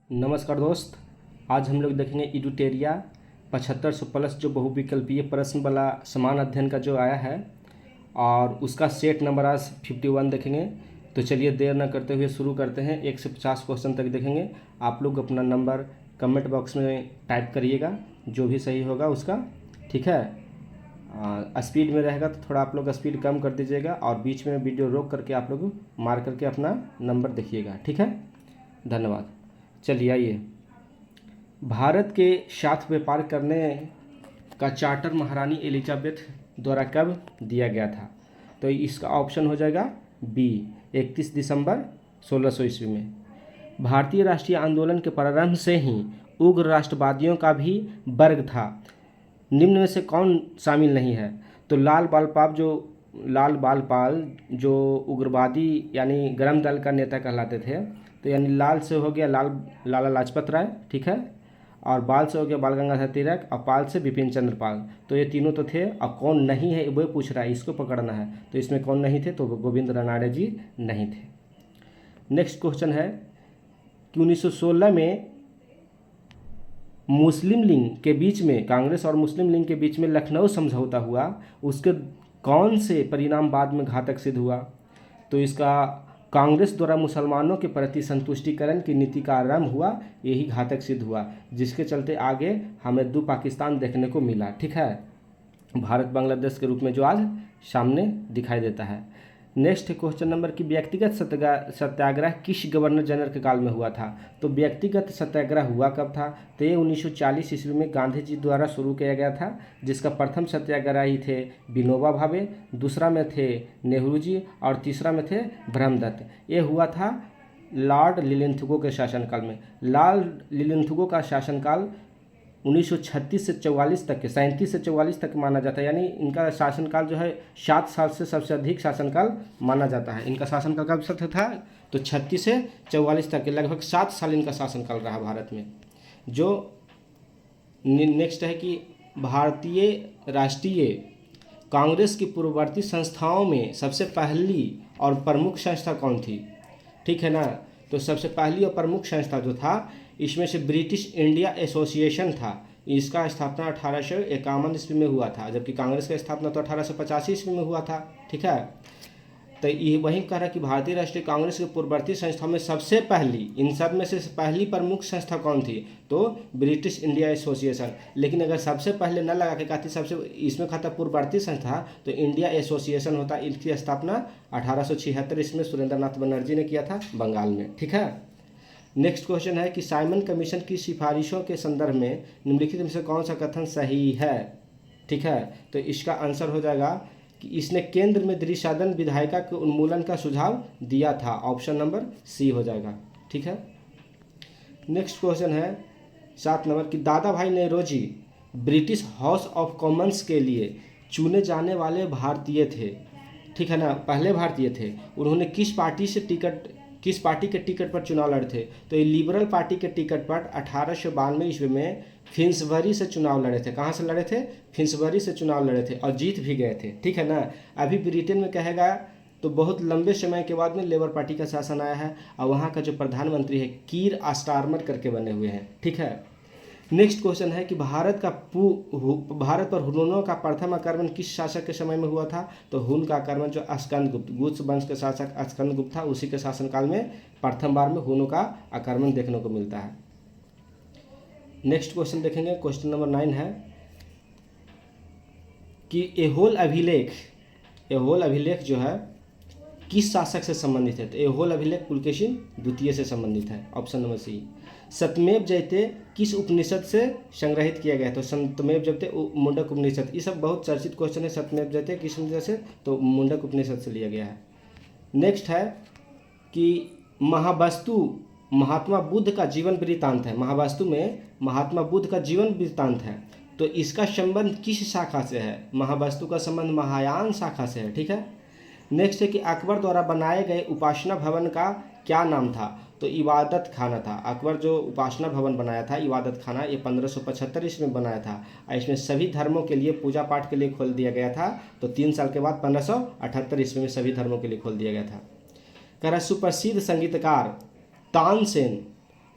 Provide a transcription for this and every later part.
नमस्कार दोस्त। आज हम लोग देखेंगे इडुटेरिया 7500 प्लस जो बहुविकल्पीय प्रश्न वाला समान अध्ययन का जो आया है और उसका सेट नंबर आज 51 देखेंगे। तो चलिए देर न करते हुए शुरू करते हैं। 1 से 50 क्वेश्चन तक देखेंगे। आप लोग अपना नंबर कमेंट बॉक्स में टाइप करिएगा, जो भी सही होगा उसका, ठीक है। स्पीड में रहेगा तो थोड़ा आप लोग स्पीड कम कर दीजिएगा और बीच में वीडियो रोक करके आप लोग मार करके अपना नंबर देखिएगा, ठीक है। धन्यवाद। चलिए आइए। भारत के साथ व्यापार करने का चार्टर महारानी एलिजाबेथ द्वारा कब दिया गया था? तो इसका ऑप्शन हो जाएगा बी, 31 दिसंबर 1600 ईस्वी में। भारतीय राष्ट्रीय आंदोलन के प्रारंभ से ही उग्र राष्ट्रवादियों का भी वर्ग था, निम्न में से कौन शामिल नहीं है? तो लाल बाल पाल जो उग्रवादी यानी गरम दल का नेता कहलाते थे, तो यानी लाल से हो गया लाला लाजपत राय, ठीक है, और बाल से हो गया बाल गंगाधर तिलक, और पाल से बिपिन चंद्र पाल। तो ये तीनों तो थे। अब कौन नहीं है वो पूछ रहा है, इसको पकड़ना है। तो इसमें कौन नहीं थे? तो गोविंद रनाड़े जी नहीं थे। नेक्स्ट क्वेश्चन है कि 1916 में मुस्लिम लीग के बीच में, कांग्रेस और मुस्लिम लीग के बीच में लखनऊ समझौता हुआ, उसके कौन से परिणाम बाद में घातक सिद्ध हुआ? तो इसका कांग्रेस द्वारा मुसलमानों के प्रति संतुष्टिकरण की नीति का आरंभ हुआ, यही घातक सिद्ध हुआ, जिसके चलते आगे हमें दो पाकिस्तान देखने को मिला, ठीक है, भारत बांग्लादेश के रूप में जो आज सामने दिखाई देता है। नेक्स्ट क्वेश्चन नंबर की व्यक्तिगत सत्याग्रह किस गवर्नर जनरल के काल में हुआ था? तो व्यक्तिगत सत्याग्रह हुआ कब था? तो ये 1940 ईस्वी में गांधी जी द्वारा शुरू किया गया था, जिसका प्रथम सत्याग्रही थे विनोबा भावे, दूसरा में थे नेहरू जी और तीसरा में थे ब्रह्मदत्त। ये हुआ था लॉर्ड लिलिंथगो के शासनकाल में। लॉर्ड लिलिंथगो का शासनकाल 1936 से 44 तक के 37 से 44 तक माना जाता है, यानी इनका शासनकाल जो है 7 साल से सबसे अधिक शासनकाल माना जाता है। इनका शासनकाल कब तक था? तो 36 से 44 तक के लगभग 7 साल इनका शासनकाल रहा भारत में। जो नेक्स्ट है कि भारतीय राष्ट्रीय कांग्रेस की पूर्ववर्ती संस्थाओं में सबसे पहली और प्रमुख संस्था कौन थी? ठीक है ना। तो सबसे पहली और प्रमुख संस्था जो था, इसमें से ब्रिटिश इंडिया एसोसिएशन था। इसका स्थापना 1851 ईस्वी में हुआ था, जबकि कांग्रेस का स्थापना तो 1885 ईस्वी में हुआ था, ठीक है। तो ये वही कह रहा है कि भारतीय राष्ट्रीय कांग्रेस के पूर्ववर्ती संस्थाओं में सबसे पहली, इन सब में से पहली प्रमुख संस्था कौन थी? तो ब्रिटिश इंडिया एसोसिएशन। लेकिन अगर सबसे पहले न लगा के कहती सबसे, इसमें कहता पूर्ववर्ती संस्था, तो इंडिया एसोसिएशन होता। इसकी स्थापना 1876 ईस्वी में सुरेंद्र नाथ बनर्जी ने किया था बंगाल में, ठीक है। नेक्स्ट क्वेश्चन है कि साइमन कमीशन की सिफारिशों के संदर्भ में निम्नलिखित में से कौन सा कथन सही है? ठीक है, तो इसका आंसर हो जाएगा कि इसने केंद्र में द्विसदन विधायिका के उन्मूलन का सुझाव दिया था। ऑप्शन नंबर सी हो जाएगा, ठीक है। नेक्स्ट क्वेश्चन है 7 नंबर की दादा भाई नेरोजी ब्रिटिश हाउस ऑफ कॉमन्स के लिए चुने जाने वाले भारतीय थे, ठीक है ना, पहले भारतीय थे। उन्होंने किस पार्टी के टिकट पर चुनाव लड़े थे? तो ये लिबरल पार्टी के टिकट पर 1892 ईस्वी में फिन्सबरी से चुनाव लड़े थे। कहाँ से लड़े थे? फिन्सबरी से चुनाव लड़े थे और जीत भी गए थे, ठीक है ना। अभी ब्रिटेन में कहेगा तो बहुत लंबे समय के बाद में लेबर पार्टी का शासन आया है और वहाँ का जो प्रधानमंत्री है कीर स्टारमर करके बने हुए हैं, ठीक है। नेक्स्ट क्वेश्चन है कि भारत पर हुनों का प्रथम आक्रमण किस शासक के समय में हुआ था? तो हुन का आक्रमण जो स्कंदगुप्त, गुप्त वंश के शासक स्कंदगुप्त था, उसी के शासनकाल में प्रथम बार में हुनों का आक्रमण देखने को मिलता है। नेक्स्ट क्वेश्चन देखेंगे, क्वेश्चन नंबर 9 है कि एहोल अभिलेख जो है किस शासक से संबंधित है? तो एहोल अभिलेख पुलकेशिन द्वितीय से संबंधित है। Option number C. सत्यमेव जयते किस उपनिषद से संग्रहित किया गया? तो सत्यमेव जयते मुंडक उपनिषद। ये सब बहुत चर्चित क्वेश्चन है। सत्यमेव जयते किस उपनिषद से? तो मुंडक उपनिषद से लिया गया है। नेक्स्ट है कि महावास्तु महात्मा बुद्ध का जीवन वृत्तांत है। महावास्तु में महात्मा बुद्ध का जीवन वृत्तांत है, तो इसका संबंध किस शाखा से है? महावास्तु का संबंध महायान शाखा से है, ठीक है। नेक्स्ट है कि अकबर द्वारा बनाए गए उपासना भवन का क्या नाम था? तो इबादत खाना था। अकबर जो उपासना भवन बनाया था इबादत खाना, ये 1575 ईस्वी में बनाया था और इसमें सभी धर्मों के लिए पूजा पाठ के लिए खोल दिया गया था। तो 3 साल के बाद 1578 ईस्वी में सभी धर्मों के लिए खोल दिया गया था। कह रहा सुप्रसिद्ध संगीतकार तानसेन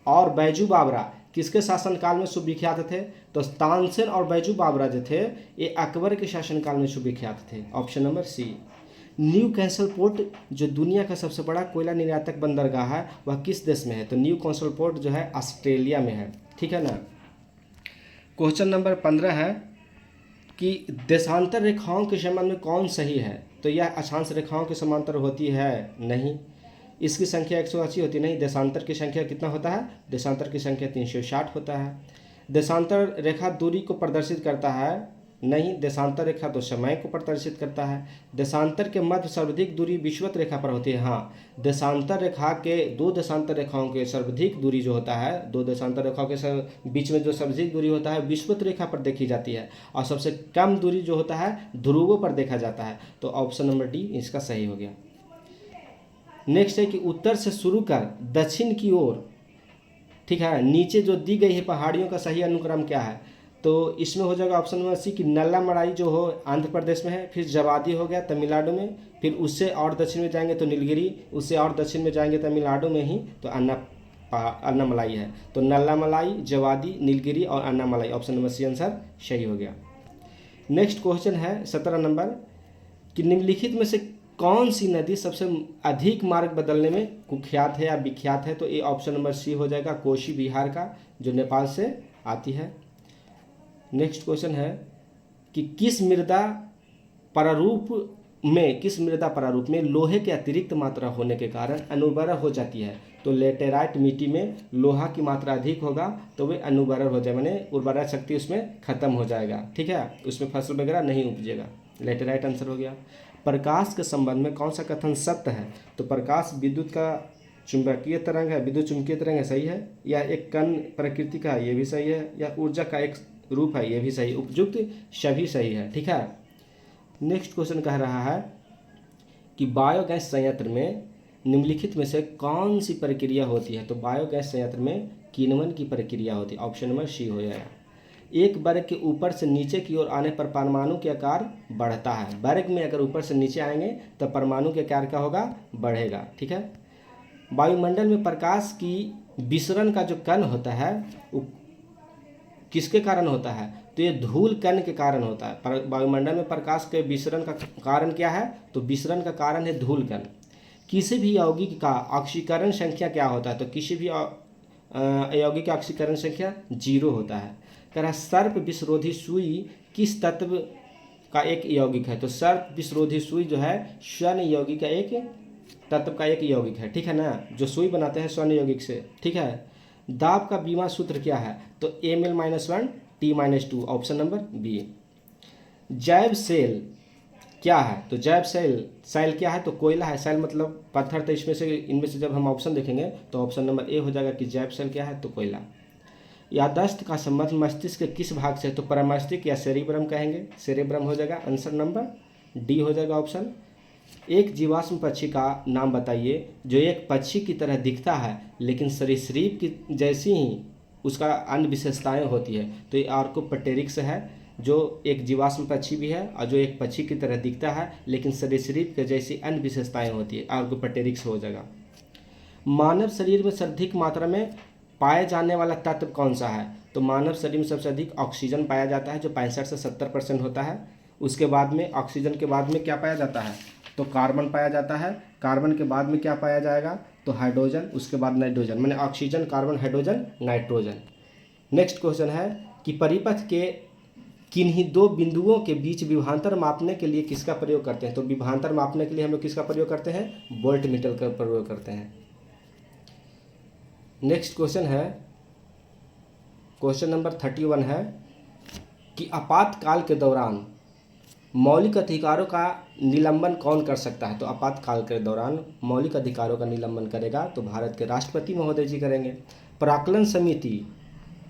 और बैजू बाबरा किसके शासनकाल में सुविख्यात थे? तो तानसेन और बैजू बाबरा जो थे ये अकबर के शासनकाल में सुविख्यात थे। Option number C. Newcastle port जो दुनिया का सबसे बड़ा कोयला निर्यातक बंदरगाह है वह किस देश में है? तो न्यू कैसल पोर्ट जो है ऑस्ट्रेलिया में है। ठीक है ना। क्वेश्चन नंबर 15 है कि देशांतर रेखाओं के संबंध में कौन सही है? तो यह अक्षांश रेखाओं के समांतर होती है? नहीं। इसकी संख्या 180 होती नहीं। देशांतर की संख्या कितना होता है? देशांतर की संख्या 360 होता है। देशांतर रेखा दूरी को प्रदर्शित करता है? नहीं। देशांतर रेखा तो समय को प्रदर्शित करता है। देशांतर के मध्य सर्वाधिक दूरी विषुवत रेखा पर होती है। हाँ, देशांतर रेखा के दो देशांतर रेखाओं के सर्वाधिक दूरी जो होता है, दो देशांतर रेखाओं के बीच में जो सर्वाधिक दूरी होता है विषुवत रेखा पर देखी जाती है और सबसे कम दूरी जो होता है ध्रुवों पर देखा जाता है। तो ऑप्शन नंबर डी इसका सही हो गया। नेक्स्ट है कि उत्तर से शुरू कर दक्षिण की ओर, ठीक है, नीचे जो दी गई है पहाड़ियों का सही अनुक्रम क्या है? तो इसमें हो जाएगा ऑप्शन नंबर सी कि नल्ला मड़ाई जो हो आंध्र प्रदेश में है, फिर जवादी हो गया तमिलनाडु में, फिर उससे और दक्षिण में जाएंगे तो नीलगिरी, उससे और दक्षिण में जाएंगे तमिलनाडु में ही तो अन्नामलाई है। तो नल्ला मलाई, जवादी, नीलगिरी और Annamalai, option number C answer सही हो गया। नेक्स्ट क्वेश्चन है 17 नंबर कि निम्नलिखित में से कौन सी नदी सबसे अधिक मार्ग बदलने में कुख्यात है या विख्यात है? तो ये ऑप्शन नंबर सी हो जाएगा, कोशी बिहार का जो नेपाल से आती है। नेक्स्ट क्वेश्चन है कि किस मृदा प्रारूप में लोहे की अतिरिक्त मात्रा होने के कारण अनुर्वरा हो जाती है? तो लेटेराइट मिट्टी में लोहा की मात्रा अधिक होगा तो वे अनुर्वरा हो जाए, माने उर्वरा शक्ति उसमें खत्म हो जाएगा। ठीक है, उसमें फसल वगैरह नहीं उपजेगा। लेटेराइट आंसर हो गया। प्रकाश के संबंध में कौन सा कथन सत्य है? तो प्रकाश विद्युत का चुंबकीय तरंग है, विद्युत चुंबकीय तरंग है, सही है। या एक कण प्रकृति का है, ये भी सही है। या ऊर्जा का एक रूप है, ये भी सही। उपयुक्त सभी सही है। ठीक है। नेक्स्ट क्वेश्चन कह रहा है कि बायोगैस संयंत्र में निम्नलिखित में से कौन सी प्रक्रिया होती है? तो बायोगैस संयंत्र में किण्वन की प्रक्रिया होती है। ऑप्शन नंबर सी हो जाएगा। एक वर्ग के ऊपर से नीचे की ओर आने पर परमाणु के आकार बढ़ता है। वर्ग में अगर ऊपर से नीचे आएंगे तो परमाणु के आकार क्या होगा? बढ़ेगा। ठीक है। वायुमंडल में प्रकाश की विसरण का जो कण होता है वो किसके कारण होता है? तो ये धूल कण के कारण होता है। वायुमंडल में प्रकाश के विसरण का कारण क्या है? तो विसरण का कारण है धूल कण। किसी भी यौगिक का ऑक्सीकरण संख्या क्या होता है? तो किसी भी यौगिक का ऑक्सीकरण संख्या 0 होता है। कह रहा सर्प विषरोधी सुई किस तत्व का एक यौगिक है? तो सर्प विषरोधी सुई जो है स्वर्ण यौगिक का एक तत्व का एक यौगिक है। ठीक है ना, जो सुई बनाते हैं स्वर्ण यौगिक से। ठीक है। दाब का बीमा सूत्र क्या है? तो Ml-1 T-2, option number B. जैव सेल क्या है? तो जैव सेल क्या है? तो कोयला है। सेल मतलब पत्थर। तो इनमें से जब हम ऑप्शन देखेंगे तो ऑप्शन नंबर ए हो जाएगा कि जैव सेल क्या है? तो कोयला। याददाश्त का संबंध मस्तिष्क के किस भाग से? तो परमस्तिष्क या सेरिब्रम कहेंगे। सेरिब्रम हो जाएगा। आंसर नंबर डी हो जाएगा ऑप्शन। एक जीवाश्म पक्षी का नाम बताइए जो एक पक्षी की तरह दिखता है लेकिन सरीसृप की जैसी ही उसका अन्य विशेषताएं होती है। तो ये आर्कोप्टेरिक्स है जो एक जीवाश्म पक्षी भी है और जो एक पक्षी की तरह दिखता है लेकिन सरीसृप के जैसी अन्य विशेषताएं होती है। आर्कोप्टेरिक्स हो जाएगा। मानव शरीर में सर्वाधिक मात्रा में पाए जाने वाला तत्व कौन सा है? तो मानव शरीर में सबसे अधिक ऑक्सीजन पाया जाता है जो 65 से 70% होता है। उसके बाद में ऑक्सीजन के बाद में क्या पाया जाता है? तो कार्बन पाया जाता है। कार्बन के बाद में क्या पाया जाएगा? तो हाइड्रोजन, उसके बाद नाइट्रोजन, माने oxygen, carbon, hydrogen, nitrogen. Next question है कि परिपथ के किन्हीं दो बिंदुओं के बीच विभवांतर मापने के लिए किसका प्रयोग करते हैं? तो विभवांतर मापने के लिए हम लोग किसका प्रयोग करते हैं? वोल्टमीटर का प्रयोग करते हैं। नेक्स्ट क्वेश्चन है, क्वेश्चन नंबर 31 है कि आपातकाल के दौरान मौलिक अधिकारों का निलंबन कौन कर सकता है? तो आपातकाल के दौरान मौलिक अधिकारों का निलंबन करेगा तो भारत के राष्ट्रपति महोदय जी करेंगे। प्राक्कलन समिति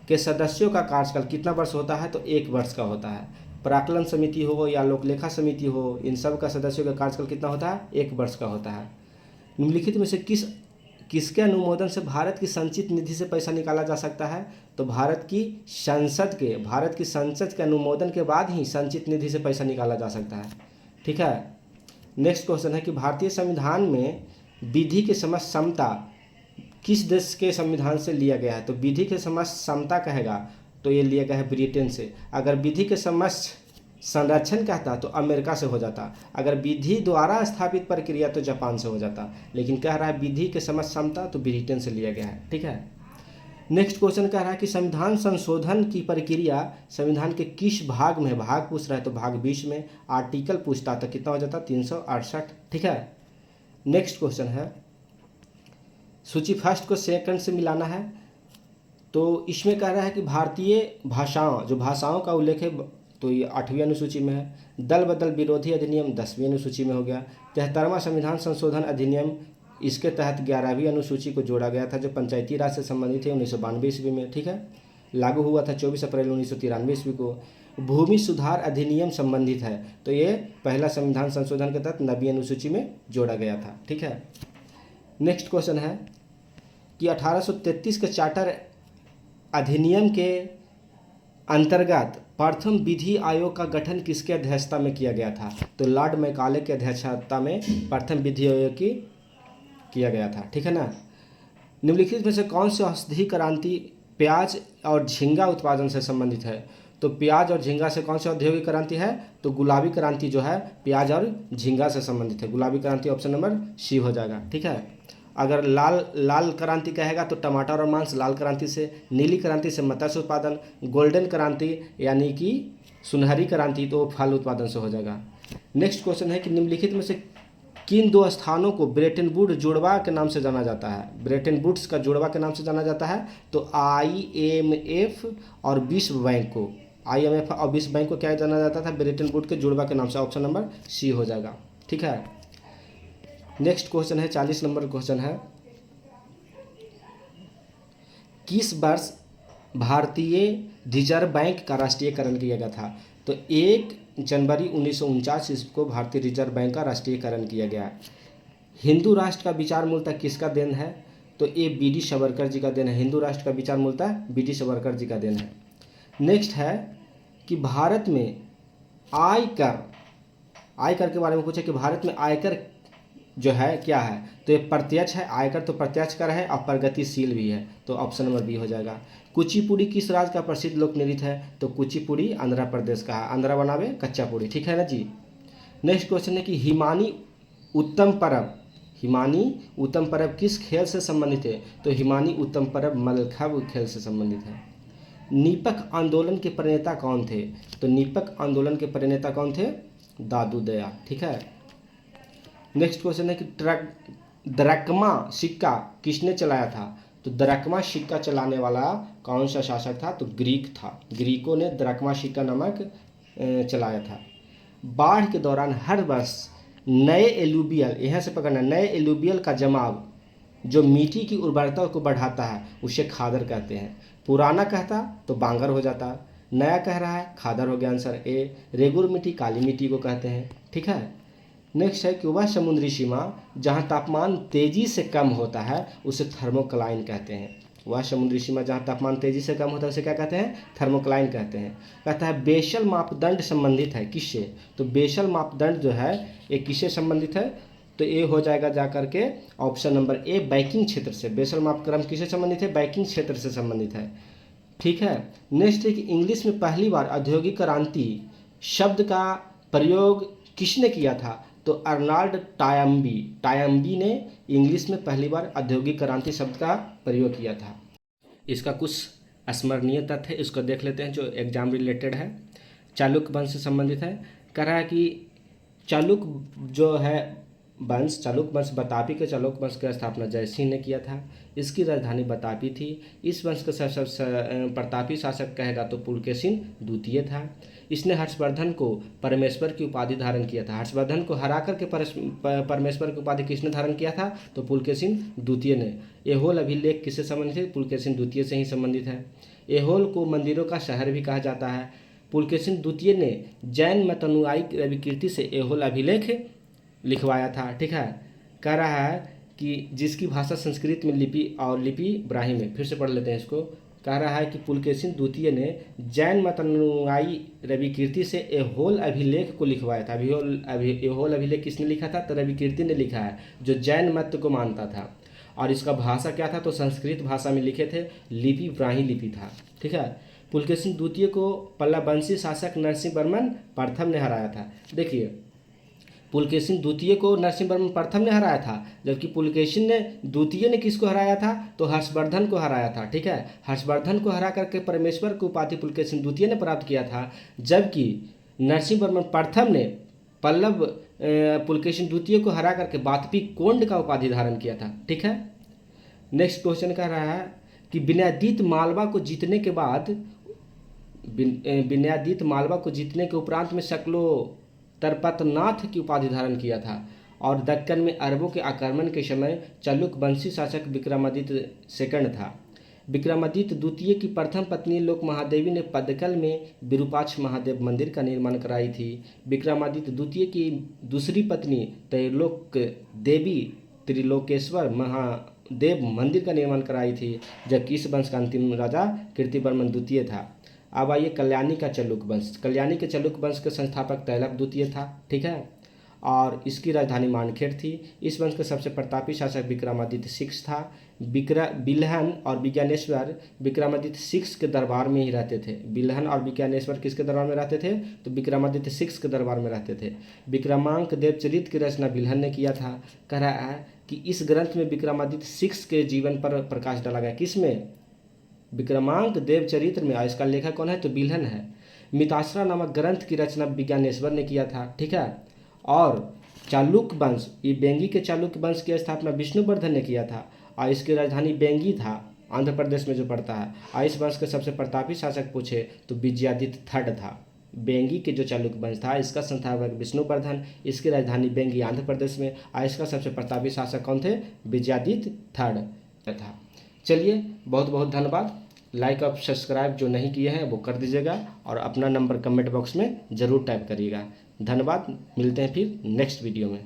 के सदस्यों का कार्यकाल कितना वर्ष होता है? तो 1 वर्ष का होता है। प्राक्कलन समिति हो या लोकलेखा समिति हो, इन सब का सदस्यों का कार्यकाल कितना होता है? 1 वर्ष का होता है। निम्नलिखित में से किसके अनुमोदन से भारत की संचित निधि से पैसा निकाला जा सकता है? तो भारत की संसद के अनुमोदन के बाद ही संचित निधि से पैसा निकाला जा सकता है। ठीक है। नेक्स्ट क्वेश्चन है कि भारतीय संविधान में विधि के समक्ष समता किस देश के संविधान से लिया गया है? तो विधि के समक्ष समता कहेगा तो ये लिया गया है ब्रिटेन से। अगर विधि के समक्ष संरक्षण कहता तो अमेरिका से हो जाता। अगर विधि द्वारा स्थापित प्रक्रिया तो जापान से हो जाता, लेकिन कह रहा है विधि के समक्ष समता तो ब्रिटेन से लिया गया है। ठीक है। नेक्स्ट क्वेश्चन कह रहा है कि संविधान संशोधन की प्रक्रिया संविधान के किस भाग में? भाग पूछ रहा है तो भाग 20 में। आर्टिकल पूछता तो कितना हो जाता? 368। ठीक है। नेक्स्ट क्वेश्चन है, सूची फर्स्ट को सेकंड से मिलाना है। तो इसमें कह रहा है कि भारतीय भाषाओं, जो भाषाओं का उल्लेख है तो ये 8वीं अनुसूची में है। दल बदल विरोधी अधिनियम 10वीं अनुसूची में हो गया। 73वां संविधान संशोधन अधिनियम, इसके तहत 11वीं अनुसूची को जोड़ा गया था जो पंचायती राज से संबंधित है 1992 ईस्वी में। ठीक है। लागू हुआ था 24 अप्रैल 1993 ईस्वी को। भूमि सुधार अधिनियम संबंधित है तो ये पहला संविधान संशोधन के तहत 9वीं अनुसूची में जोड़ा गया था। ठीक है। नेक्स्ट क्वेश्चन है कि 1833 के चार्टर अधिनियम के अंतर्गत प्रथम विधि आयोग का गठन किसके अध्यक्षता में किया गया था? तो लॉर्ड मैकाले की अध्यक्षता में प्रथम विधि आयोग की किया गया था। ठीक है ना। निम्नलिखित में से कौन सी औषधि क्रांति प्याज और झींगा उत्पादन से संबंधित है? तो प्याज और झींगा से कौन सी औद्योगिक क्रांति है? तो गुलाबी क्रांति जो है प्याज और झींगा से संबंधित है। गुलाबी क्रांति ऑप्शन नंबर सी हो जाएगा। ठीक है। अगर लाल क्रांति कहेगा तो टमाटर और मांस लाल क्रांति से। नीली क्रांति से मत्स्य उत्पादन। गोल्डन क्रांति यानी कि सुनहरी क्रांति तो फल उत्पादन से हो जाएगा। नेक्स्ट क्वेश्चन है कि निम्नलिखित में से किन दो स्थानों को ब्रेटन वुड जुड़वा के नाम से जाना जाता है? ब्रेटन वुड्स का जुड़वा के नाम से जाना जाता है तो IMF और विश्व बैंक को, IMF और विश्व बैंक को क्या जाना जाता था? ब्रेटन वुड के जुड़वा के नाम से। ऑप्शन नंबर सी हो जाएगा। ठीक है। नेक्स्ट क्वेश्चन है 40 नंबर क्वेश्चन है, किस वर्ष भारतीय रिजर्व बैंक का राष्ट्रीयकरण किया गया था? तो 1 जनवरी 1949 ईस्वी को भारतीय रिजर्व बैंक का राष्ट्रीयकरण किया गया। हिंदू राष्ट्र का विचार मूलतः किसका देन है? तो ये BD सावरकर जी का देन है। हिंदू राष्ट्र का विचार मूलतः BD सावरकर जी का देन है। नेक्स्ट है कि भारत में आयकर के बारे में पूछे कि भारत में आयकर जो है क्या है? तो ये प्रत्यक्ष है। आयकर तो प्रत्यक्ष कर है और प्रगतिशील भी है तो ऑप्शन नंबर बी हो जाएगा। कुचिपुड़ी किस राज्य का प्रसिद्ध लोक नृत्य है? तो कुचिपुड़ी आंध्र प्रदेश का है। आंध्रा बनावे कच्चा पुड़ी। ठीक है ना जी। नेक्स्ट क्वेश्चन है कि हिमानी उत्तम पर्व किस खेल से संबंधित है? तो हिमानी उत्तम पर्व मलखंभ खेल से संबंधित है। नीपक आंदोलन के प्रणेता कौन थे? तो नीपक आंदोलन के प्रणेता कौन थे? दादू दया। ठीक है। नेक्स्ट क्वेश्चन है कि द्रकमा सिक्का किसने चलाया था? तो द्रकमा सिक्का चलाने वाला कौन सा शासक था? तो ग्रीक था। ग्रीकों ने द्रकमा सिक्का नमक चलाया था। बाढ़ के दौरान हर वर्ष नए एलुवियल, यहाँ से पकड़ना, नए एलुवियल का जमाव जो मिट्टी की उर्वरता को बढ़ाता है उसे खादर कहते हैं। पुराना कहता तो बांगर हो जाता। नया कह रहा है खादर हो गया आंसर ए। रेगुर मिट्टी काली मिट्टी को कहते हैं। ठीक है। नेक्स्ट है कि वह समुद्री सीमा जहाँ तापमान तेजी से कम होता है उसे थर्मोक्लाइन कहते हैं। वह समुद्री सीमा जहाँ तापमान तेजी से कम होता है उसे क्या कहते हैं? थर्मोक्लाइन कहते हैं। कहता है बेसल मापदंड संबंधित है किससे? तो बेसल मापदंड जो है ये किससे संबंधित है? तो ये हो जाएगा जा करके ऑप्शन नंबर ए बैंकिंग क्षेत्र से। बेसल मापक्रम किससे संबंधित है? बैंकिंग क्षेत्र से संबंधित है। ठीक है। नेक्स्ट है कि इंग्लिश में पहली बार औद्योगिक क्रांति शब्द का प्रयोग किसने किया था? तो अर्नाल्ड टायम्बी ने इंग्लिश में पहली बार औद्योगिक क्रांति शब्द का प्रयोग किया था। इसका कुछ स्मरणीय तथ्य इसको देख लेते हैं जो एग्जाम रिलेटेड है। चालुक्य वंश से संबंधित है। कह रहा है कि चालुक्य जो है चालुक्य वंश बतापी के चालुक्य वंश की स्थापना जयसिंह ने किया था। इसकी राजधानी बतापी थी। इस वंश का प्रतापी शासक कहेगा तो पुलकेशिन द्वितीय था। इसने हर्षवर्धन को परमेश्वर की उपाधि धारण किया था। हर्षवर्धन को हरा करके परमेश्वर की उपाधि किसने धारण किया था? तो पुलकेशिन द्वितीय ने। एहोल अभिलेख किससे संबंधित है? पुलकेशिन द्वितीय से ही संबंधित है। एहोल को मंदिरों का शहर भी कहा जाता है। पुलकेशिन द्वितीय ने जैन मत अनुयायी रविकीर्ति से एहोल अभिलेख लिखवाया था। ठीक है। कह रहा है कि जिसकी भाषा संस्कृत में लिपि ब्राह्मी में। फिर से पढ़ लेते हैं इसको। कह रहा है कि पुलकेशिन द्वितीय ने जैन मत अनुयायी रविकीर्ति से एहोल अभिलेख को लिखवाया था। एहोल अभिलेख किसने लिखा था? तो रविकीर्ति ने लिखा है जो जैन मत को मानता था। और इसका भाषा क्या था, तो संस्कृत भाषा में लिखे थे, लिपि ब्राह्मी लिपि था। ठीक है। पुलकेशिन द्वितीय को पल्लव वंशी शासक नरसिंह वर्मन प्रथम ने हराया था। देखिए, पुलकेशिन द्वितीय को नरसिंह वर्मन प्रथम ने हराया था, जबकि पुलकेशिन ने द्वितीय ने किसको हराया था, तो हर्षवर्धन को हराया था। ठीक है। हर्षवर्धन को हरा करके परमेश्वर की उपाधि पुलकेशिन द्वितीय ने प्राप्त किया था, जबकि नरसिंह वर्मन प्रथम ने पल्लव पुलकेशिन द्वितीय को हरा करके वातपिक कोंड का उपाधि धारण किया था। ठीक है। नेक्स्ट क्वेश्चन कह रहा है कि विनयादित्य मालवा को जीतने के बाद विनयादित्य मालवा को जीतने के उपरांत में शकलो तरपतनाथ की उपाधि धारण किया था, और दक्कन में अरबों के आक्रमण के समय चालुक्य वंशी शासक विक्रमादित्य सेकंड था। विक्रमादित्य द्वितीय की प्रथम पत्नी लोक महादेवी ने पदकल में विरूपाक्ष महादेव मंदिर का निर्माण कराई थी। विक्रमादित्य द्वितीय की दूसरी पत्नी त्रैलोक देवी त्रिलोकेश्वर महादेव मंदिर का निर्माण कराई थी, जबकि इस वंश का अंतिम राजा कीर्तिवर्मन द्वितीय था। अब आइए कल्याणी का चालुक्य वंश। कल्याणी के चालुक्य वंश के संस्थापक तैलप द्वितीय था। ठीक है। और इसकी राजधानी मानखेड़ थी। इस वंश के सबसे प्रतापी शासक विक्रमादित्य सिक्स था। बिल्हन और विज्ञानेश्वर विक्रमादित्य सिक्स के दरबार में ही रहते थे। बिल्हन और विज्ञानेश्वर किसके दरबार में रहते थे, तो विक्रमादित्य सिक्स के दरबार में रहते थे। विक्रमांक देवचरित की रचना बिल्हन ने किया था। कह रहा है कि इस ग्रंथ में विक्रमादित्य सिक्स के जीवन पर प्रकाश डाला गया। किसमें, विक्रमांक देवचरित्र में। और इसका लेखक कौन है, तो बिल्हन है। मिताश्रा नामक ग्रंथ की रचना विज्ञानेश्वर ने किया था। ठीक है। और चालुक्य वंश, ये बेंगी के चालुक्य वंश की स्थापना विष्णुवर्धन ने किया था, और इसकी राजधानी बेंगी था, आंध्र प्रदेश में जो पड़ता है। और इस वंश के सबसे प्रतापी शासक पूछे तो विजयादित्य थर्ड था। बेंगी के जो चालुक्य वंश था, इसका संस्थापक विष्णुवर्धन, इसकी राजधानी बेंगी आंध्र प्रदेश में, और इसका सबसे प्रतापी शासक कौन थे, विजयादित्य थर्ड था। चलिए, बहुत बहुत धन्यवाद। लाइक और सब्सक्राइब जो नहीं किए हैं वो कर दीजिएगा, और अपना नंबर कमेंट बॉक्स में ज़रूर टाइप करिएगा। धन्यवाद। मिलते हैं फिर नेक्स्ट वीडियो में।